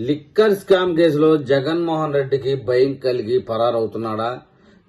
Liquor scam కేసులో జగన్మోహన్ రెడ్డికి భయం కలిగి పరారవుతున్నాడా?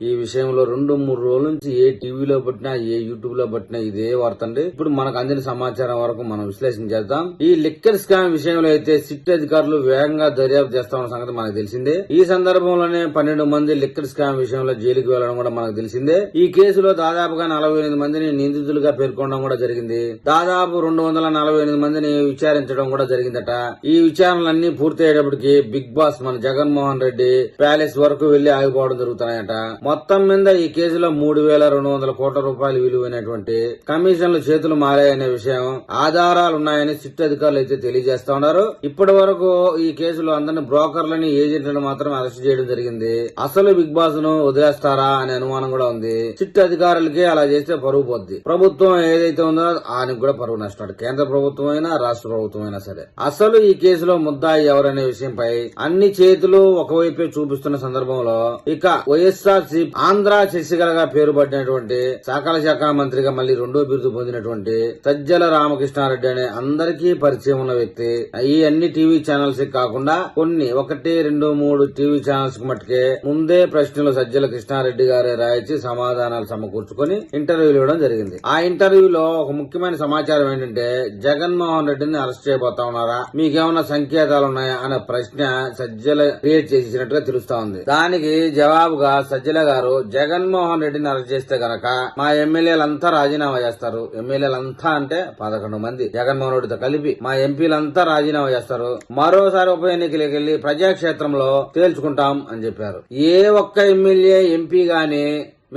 ఈ విషయంలో 2-3 రోజుల నుంచి ఏ టీవీలో పట్టినా ఏ యూట్యూబ్ లో పట్టినా ఇదే వార్త అండి. ఇప్పుడు మనకు అందిన సమాచారం వరకు మనం విశ్లేషణ చేద్దాం. ఈ లిక్కర్ స్కామ్ విషయంలో అయితే సిట్ అధికారులు వేగంగా దర్యాప్తు చేస్తామన్న సంగతి మనకు తెలిసిందే. ఈ సందర్భంలోనే 12 మంది లిక్కర్ స్కామ్ విషయంలో జైలుకి వెళ్లడం కూడా మనకు తెలిసిందే. ఈ కేసులో దాదాపుగా 48 మందిని నిందితులుగా పేర్కొనడం కూడా జరిగింది. దాదాపు 248 మందిని విచారించడం కూడా జరిగిందట. ఈ విచారణలన్నీ పూర్తయ్యేటప్పటికి బిగ్ బాస్ మన జగన్మోహన్ రెడ్డి ప్యాలెస్ వరకు వెళ్లి ఆగిపోవడం జరుగుతున్నాయట. మొత్తం మీద ఈ కేసులో 3,200 కోట్ల రూపాయలు విలువైనటువంటి కమిషన్లు చేతులు మారాయనే విషయం ఆధారాలున్నాయని సిట్ అధికారులు అయితే తెలియజేస్తా ఉన్నారు. ఇప్పటి వరకు ఈ కేసులో అందరిని బ్రోకర్లని ఏజెంట్లను మాత్రం అరెస్ట్ చేయడం జరిగింది. అసలు బిగ్ బాస్ ను వదిలేస్తారా అనే అనుమానం కూడా ఉంది. సిట్ అధికారులకి అలా చేస్తే పరువు పోద్ది. ప్రభుత్వం ఏదైతే ఉందో ఆయనకు కూడా పరువు నష్టం. కేంద్ర ప్రభుత్వం అయినా రాష్ట్ర ప్రభుత్వం అయినా సరే. అసలు ఈ కేసులో ముద్దాయి ఎవరనే విషయంపై అన్ని చేతులు ఒకవైపే చూపిస్తున్న సందర్భంలో ఇక వైఎస్ఆర్ ఆంధ్ర శశికళగా పేరు పడినటువంటి సకల శాఖ మంత్రిగా మళ్లీ 2వ బిరుదు పొందినటువంటి సజ్జల రామకృష్ణారెడ్డి అనే అందరికీ పరిచయం ఉన్న వ్యక్తి. ఈ అన్ని టీవీ ఛానల్స్ కాకుండా కొన్ని 1, 2, 3 టీవీ ఛానల్స్ కు మట్టుకే ముందే ప్రశ్నలు సజ్జల కృష్ణారెడ్డి గారే రాయించి సమాధానాలు సమకూర్చుకుని ఇంటర్వ్యూలు ఇవ్వడం జరిగింది. ఆ ఇంటర్వ్యూలో ఒక ముఖ్యమైన సమాచారం ఏంటంటే జగన్మోహన్ రెడ్డిని అరెస్ట్ చేయబోతా ఉన్నారా, మీకేమన్నా సంకేతాలు ఉన్నాయా అనే ప్రశ్న సజ్జల క్రియేట్ చేసినట్టుగా తెలుస్తా ఉంది. దానికి జవాబుగా సజ్జల గారు జగన్మోహన్ రెడ్డిని అరెస్ట్ చేస్తే గనక మా ఎమ్మెల్యేలంతా రాజీనామా చేస్తారు. ఎమ్మెల్యేలంతా అంటే 11 మంది జగన్మోహన్ రెడ్డితో కలిపి మా ఎంపీలంతా రాజీనామా చేస్తారు. మరోసారి ఉప ఎన్నికలకు వెళ్లి ప్రజాక్షేత్రంలో తేల్చుకుంటాం అని చెప్పారు. ఏ ఒక్క ఎమ్మెల్యే ఎంపీ గాని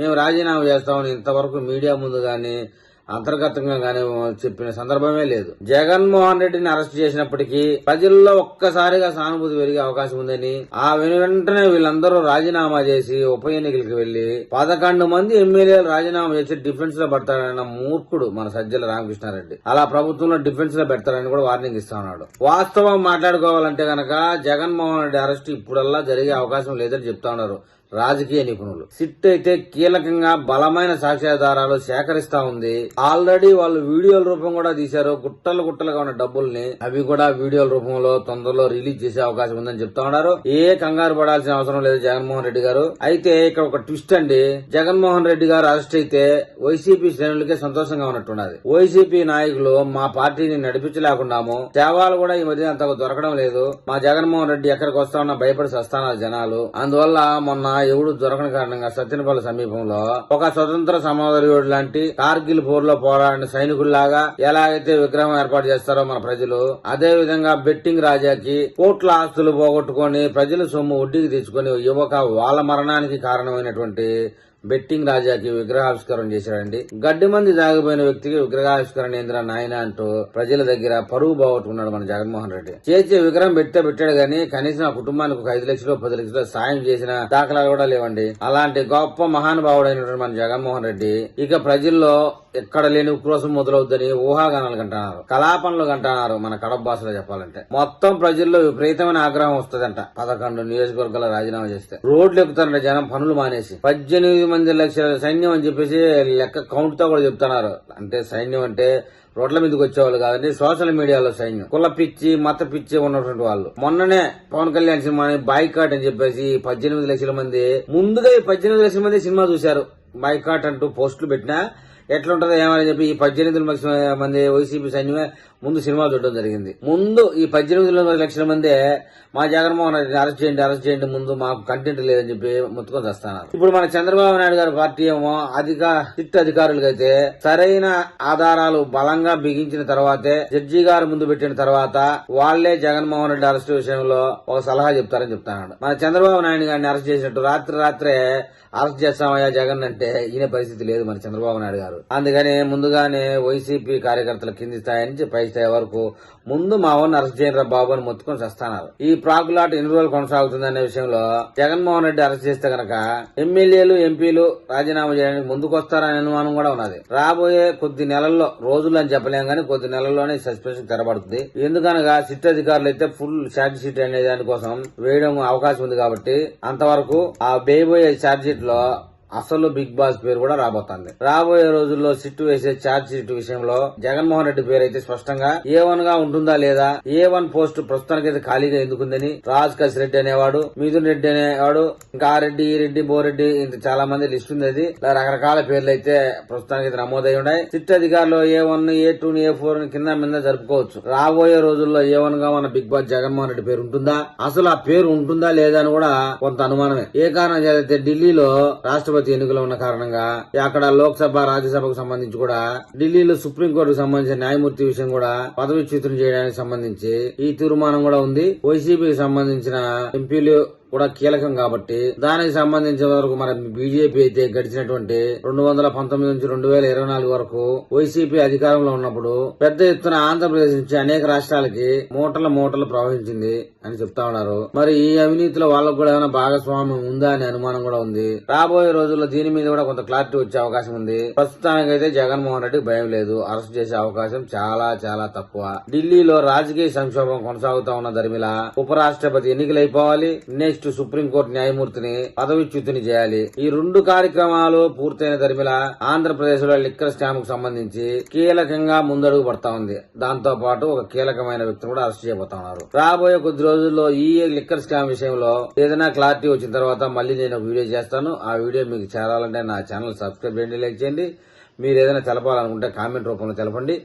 మేము రాజీనామా చేస్తామని ఇంతవరకు మీడియా ముందు గాని అంతర్గతంగా గానీ చెప్పిన సందర్భమే లేదు. జగన్మోహన్ రెడ్డిని అరెస్ట్ చేసినప్పటికీ ప్రజల్లో ఒక్కసారిగా సానుభూతి పెరిగే అవకాశం ఉందని ఆ వెంటనే వీళ్ళందరూ రాజీనామా చేసి ఉప ఎన్నికలకు వెళ్లి 11 మంది ఎమ్మెల్యేలు రాజీనామా చేసి డిఫెన్స్ లో పెడతాడన్న మూర్ఖుడు మన సజ్జల రామకృష్ణారెడ్డి. అలా ప్రభుత్వంలో డిఫెన్స్ లో పెడతాడని కూడా వార్నింగ్ ఇస్తా ఉన్నాడు. వాస్తవం మాట్లాడుకోవాలంటే గనక జగన్మోహన్ రెడ్డి అరెస్ట్ ఇప్పుడల్లా జరిగే అవకాశం లేదని చెప్తా ఉన్నారు రాజకీయ నిపుణులు. సిట్ అయితే కీలకంగా బలమైన సాక్ష్యాధారాలు సేకరిస్తా ఉంది. ఆల్రెడీ వాళ్ళు వీడియోల రూపం కూడా తీశారు. గుట్టలుగా ఉన్న డబ్బుల్ని అవి కూడా వీడియోల రూపంలో తొందరలో రిలీజ్ చేసే అవకాశం ఉందని చెప్తా ఉన్నారు. ఏ కంగారు పడాల్సిన అవసరం లేదు జగన్మోహన్ రెడ్డి గారు. అయితే ఇక్కడ ఒక ట్విస్ట్ అండి. జగన్మోహన్ రెడ్డి గారు అరెస్ట్ అయితే వైసీపీ శ్రేణులకే సంతోషంగా ఉన్నట్టున్నది. వైసీపీ నాయకులు మా పార్టీని నడిపించలేకున్నాము, సేవలు కూడా ఈ మధ్య అంతగా దొరకడం లేదు, మా జగన్మోహన్ రెడ్డి ఎక్కడికి వస్తా ఉన్నా భయపడి వస్తాన్నారు జనాలు, అందువల్ల మొన్న ఎవడు దొరకని కారణంగా సత్యనపల్లి సమీపంలో ఒక స్వతంత్ర సమరయోధుడు లాంటి కార్గిల్ పోర్లో పోరాడిన సైనికుల్లాగా ఎలాగైతే విగ్రహం ఏర్పాటు చేస్తారో మన ప్రజలు, అదే విధంగా బెట్టింగ్ రాజాకి కోట్ల ఆస్తులు పోగొట్టుకుని ప్రజల సొమ్ము వడ్డీకి తెచ్చుకుని యువక వాళ్ళ మరణానికి కారణమైనటువంటి బెట్టింగ్ రాజాకి విగ్రహావిష్కరణ చేశాడండి. గడ్డి మంది దాగిపోయిన వ్యక్తికి విగ్రహావిష్కరణ ఏంద్ర నాయన అంటూ ప్రజల దగ్గర పరువు బాగొట్టుకున్నాడు మన జగన్మోహన్ రెడ్డి. చేసే విగ్రహం పెట్టాడు గానీ కనీసం ఆ కుటుంబానికి ఒక 5 లక్షలు 10 లక్షలు సాయం చేసిన దాఖలాలు కూడా లేవండి. అలాంటి గొప్ప మహానుభావుడైనటువంటి మన జగన్మోహన్ రెడ్డి ఇక ప్రజల్లో ఎక్కడ లేని ఉక్రోశం మొదలవుద్దని ఊహాగానాలు కంటున్నారు, కలాపనలు కంటున్నారు. మన కడప భాషలో చెప్పాలంటే మొత్తం ప్రజల్లో విపరీతమైన ఆగ్రహం వస్తుందంట. 11 నియోజకవర్గాల రాజీనామా చేస్తే రోడ్లు ఎక్కుతారంట జనం పనులు మానేసి. 18 మంది లక్షల సైన్యం అని చెప్పేసి లెక్క కౌంట్ తో కూడా చెప్తున్నారు. అంటే సైన్యం అంటే రోడ్ల మీదకి వచ్చేవాళ్ళు కాదండి, సోషల్ మీడియాలో సైన్యం, కుల పిచ్చి మత పిచ్చి ఉన్నటువంటి వాళ్ళు. మొన్ననే పవన్ కళ్యాణ్ సినిమాని బాయ్కాట్ అని చెప్పేసి 18 లక్షల మంది ముందుగా 18 లక్షల మంది సినిమా చూశారు. బాయ్కాట్ అంటూ పోస్టులు పెట్టినా ఎట్లుంటదో ఏమని చెప్పి ఈ 18 లక్షల మంది వైసీపీ సైన్యమే ముందు సినిమా చూడడం జరిగింది. ముందు ఈ 18 లక్షల మంది మా జగన్మోహన్ రెడ్డిని అరెస్ట్ చేయండి ముందు మాకు కంటెంట్ లేదని చెప్పి ముత్తుకొని వస్తున్నారు. ఇప్పుడు మన చంద్రబాబు నాయుడు గారి పార్టీ ఏమో సిట్ అధికారులకైతే సరైన ఆధారాలు బలంగా బిగించిన తర్వాతే జడ్జి గారు ముందు పెట్టిన తర్వాత వాళ్లే జగన్మోహన్ రెడ్డి అరెస్ట్ విషయంలో ఒక సలహా చెప్తారని చెప్తున్నాడు. మన చంద్రబాబు నాయుడు గారిని అరెస్ట్ చేసినట్టు రాత్రే అరెస్ట్ చేస్తామయ్యా జగన్ అంటే ఈయన పరిస్థితి లేదు మన చంద్రబాబు నాయుడు గారు. అందుకని ముందుగానే వైసీపీ కార్యకర్తల కింది స్థాయి నుంచి పై స్థాయి వరకు ముందు మా ఊరిని అరెస్ట్ చేయరా బాబు అని మొత్తుకొని చేస్తున్నారు. ఈ ప్రాకులాట ఎన్ని రోజులు కొనసాగుతుందనే విషయంలో జగన్మోహన్ రెడ్డి అరెస్ట్ చేస్తే గనక ఎమ్మెల్యేలు ఎంపీలు రాజీనామా చేయడానికి ముందుకొస్తారనే అనుమానం కూడా ఉన్నది. రాబోయే కొద్ది నెలల్లో, రోజులు అని చెప్పలేం గానీ కొద్ది నెలల్లోనే సస్పెన్షన్ తెరబడుతుంది. ఎందుకనగా సిట్ అధికారులు అయితే ఫుల్ ఛార్జ్ షీట్ అనే దానికోసం వేయడం అవకాశం ఉంది కాబట్టి అంతవరకు ఆ వేయబోయే ఛార్జ్ షీట్ లో అసలు బిగ్ బాస్ పేరు కూడా రాబోతోంది. రాబోయే రోజుల్లో సిట్టు వేసే ఛార్జ్ షీట్ విషయంలో జగన్మోహన్ రెడ్డి పేరు అయితే స్పష్టంగా A1 గా ఉంటుందా లేదా, A1 పోస్ట్ ప్రస్తుతానికైతే ఖాళీగా ఎందుకుందని రాజ్ కస్ రెడ్డి అనేవాడు, మిథున్ రెడ్డి అనేవాడు, ఇంకా ఆ రెడ్డి, ఈ రెడ్డి, బోరెడ్డి, ఇంత చాలా మంది లిస్ట్ ఉంది. అది రకరకాల పేర్లు అయితే ప్రస్తుతానికి నమోదై ఉన్నాయి. సిట్ అధికారులు A1, A2, A4 కింద మీద జరుపుకోవచ్చు. రాబోయే రోజుల్లో A1 గా మన బిగ్ బాస్ జగన్మోహన్ రెడ్డి పేరు ఉంటుందా, అసలు ఆ పేరు ఉంటుందా లేదా అని కూడా కొంత అనుమానమే. ఏ కారణం చేస్తే ఢిల్లీలో రాష్ట్రపతి ఎన్నికలు ఉన్న కారణంగా అక్కడ లోక్సభ, రాజ్యసభకు సంబంధించి కూడా ఢిల్లీలో సుప్రీంకోర్టుకు సంబంధించిన న్యాయమూర్తి విషయం కూడా పదవిచ్యుతం చేయడానికి సంబంధించి ఈ తీర్మానం కూడా ఉంది. వైసీపీకి సంబంధించిన ఎంపీలు కూడా కీలకం కాబట్టి దానికి సంబంధించిన వరకు మన బీజేపీ అయితే గడిచినటువంటి 2019 నుంచి 2024 వరకు వైసీపీ అధికారంలో ఉన్నప్పుడు పెద్ద ఎత్తున ఆంధ్రప్రదేశ్ నుంచి అనేక రాష్ట్రాలకి మూటలు ప్రవహించింది అని చెప్తా ఉన్నారు. మరి ఈ అవినీతిలో వాళ్ళకు కూడా ఏమైనా భాగస్వామ్యం ఉందా అనే అనుమానం కూడా ఉంది. రాబోయే రోజుల్లో దీని మీద కూడా కొంత క్లారిటీ వచ్చే అవకాశం ఉంది. ప్రస్తుతానికైతే జగన్మోహన్ రెడ్డికి భయం లేదు. అరెస్ట్ చేసే అవకాశం చాలా చాలా తక్కువ. ఢిల్లీలో రాజకీయ సంక్షోభం కొనసాగుతా ఉన్న దరిమిలా ఉపరాష్ట్రపతి ఎన్నికలైపోవాలి, నెక్స్ట్ సుప్రీంకోర్టు న్యాయమూర్తిని పదవిచ్యుతిని చేయాలి. ఈ రెండు కార్యక్రమాలు పూర్తయిన దరిమిలా ఆంధ్రప్రదేశ్ లో లిక్కర్ స్కామ్ కు సంబంధించి కీలకంగా ముందడుగు పడతా ఉంది. దాంతో పాటు ఒక కీలకమైన వ్యక్తిని కూడా అరెస్ట్ చేయబోతా ఉన్నారు. రాబోయే కొద్ది రోజుల్లో ఈ లిక్కర్ స్కామ్ విషయంలో ఏదైనా క్లారిటీ వచ్చిన తర్వాత మళ్ళీ నేను ఒక వీడియో చేస్తాను. ఆ వీడియో మీకు చేరాలంటే నా ఛానల్ సబ్స్క్రైబ్ చేయండి, లైక్ చేయండి. మీరు ఏదైనా తెలపాలనుకుంటే కామెంట్ రూపంలో తెలపండి.